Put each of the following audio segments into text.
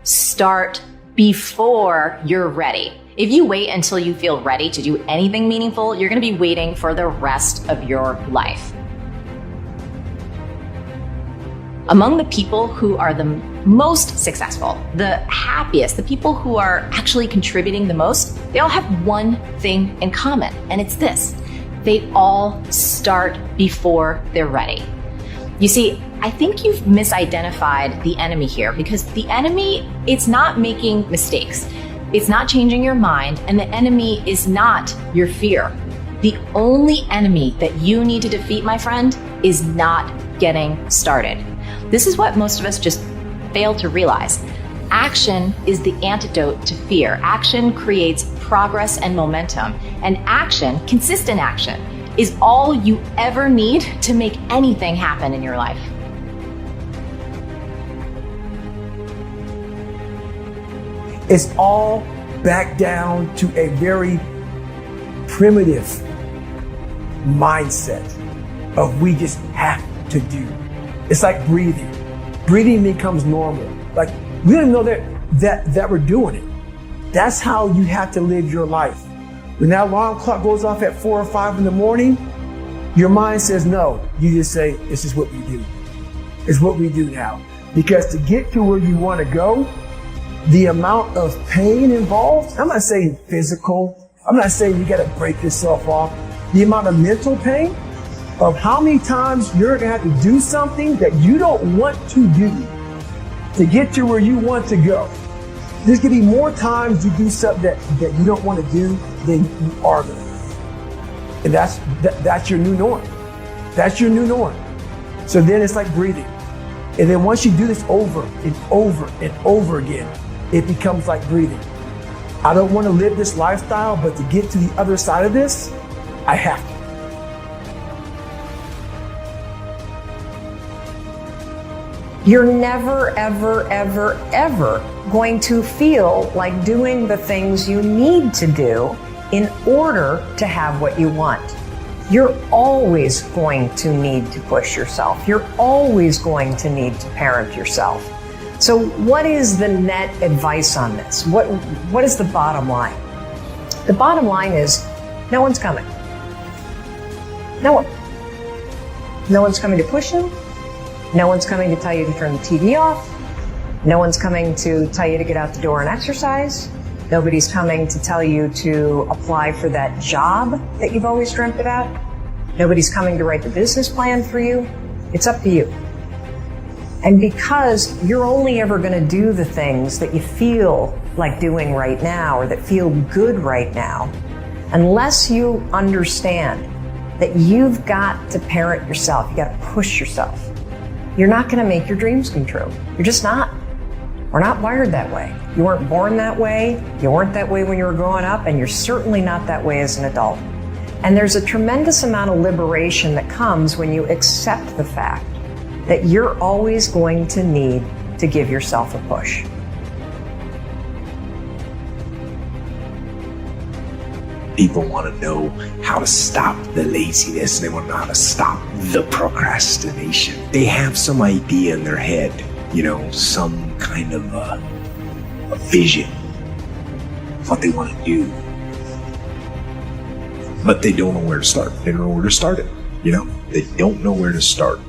start before you're ready. If you wait until you feel ready to do anything meaningful, you're going to be waiting for the rest of your life. Among the people who are the most successful, the happiest, the people who are actually contributing the most, they all have one thing in common, and it's this: they all start before they're ready. You see, I think you've misidentified the enemy here, because the enemy, it's not making mistakes. It's not changing your mind, and the enemy is not your fear. The only enemy that you need to defeat, my friend, is not getting started. This is what most of us just fail to realize. Action is the antidote to fear. Action creates progress and momentum, and action, consistent action, is all you ever need to make anything happen in your life. It's all back down to a very primitive mindset of we just have to do. It's like breathing. Breathing becomes normal. Like we don't even know that we're doing it. That's how you have to live your life. When that alarm clock goes off at 4 or 5 in the morning, your mind says no. You just say, this is what we do. It's what we do now. Because to get to where you want to go, the amount of pain involved, I'm not saying physical, I'm not saying you got to break yourself off. The amount of mental pain of how many times you're going to have to do something that you don't want to do to get to where you want to go. There's going to be more times you do something that you don't want to do than you are going to do. And that's your new norm. That's your new norm. So then it's like breathing. And then once you do this over and over and over again, it becomes like breathing. I don't want to live this lifestyle, but to get to the other side of this, I have to. You're never, ever, ever, ever going to feel like doing the things you need to do in order to have what you want. You're always going to need to push yourself. You're always going to need to parent yourself. So what is the net advice on this? What is the bottom line? The bottom line is no one's coming. No one. No one's coming to push you. No one's coming to tell you to turn the TV off. No one's coming to tell you to get out the door and exercise. Nobody's coming to tell you to apply for that job that you've always dreamt about. Nobody's coming to write the business plan for you. It's up to you. And because you're only ever going to do the things that you feel like doing right now or that feel good right now, unless you understand that you've got to parent yourself, you got to push yourself, you're not going to make your dreams come true. You're just not. We're not wired that way. You weren't born that way. You weren't that way when you were growing up, and you're certainly not that way as an adult. And there's a tremendous amount of liberation that comes when you accept the fact that you're always going to need to give yourself a push. People want to know how to stop the laziness. They want to know how to stop the procrastination. They have some idea in their head, some kind of a vision of what they want to do. But they don't know where to start. They don't know where to start it. They don't know where to start.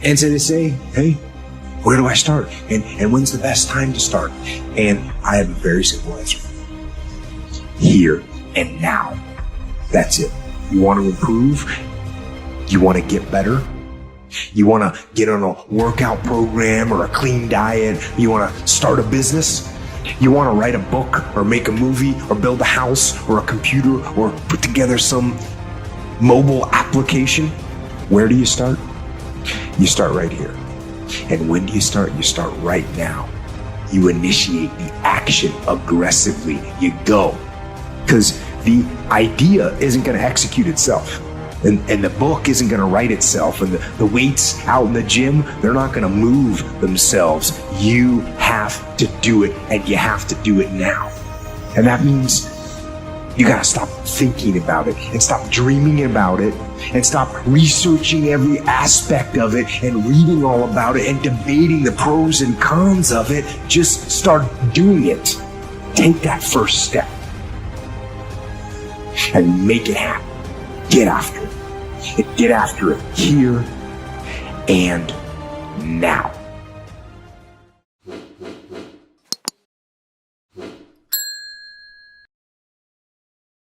And so they say, hey, where do I start? And when's the best time to start? And I have a very simple answer. Here and now. That's it. You want to improve? You want to get better? You want to get on a workout program or a clean diet? You want to start a business? You want to write a book or make a movie or build a house or a computer or put together some mobile application? Where do you start? You start right here. And when do you start? You start right now. You initiate the action aggressively. You go. Because the idea isn't going to execute itself. And the book isn't going to write itself. And the weights out in the gym, they're not going to move themselves. You have to do it, and you have to do it now. And that means You gotta stop thinking about it and stop dreaming about it and stop researching every aspect of it and reading all about it and debating the pros and cons of it. Just start doing it. Take that first step and make it happen. Get after it. And get after it here and now.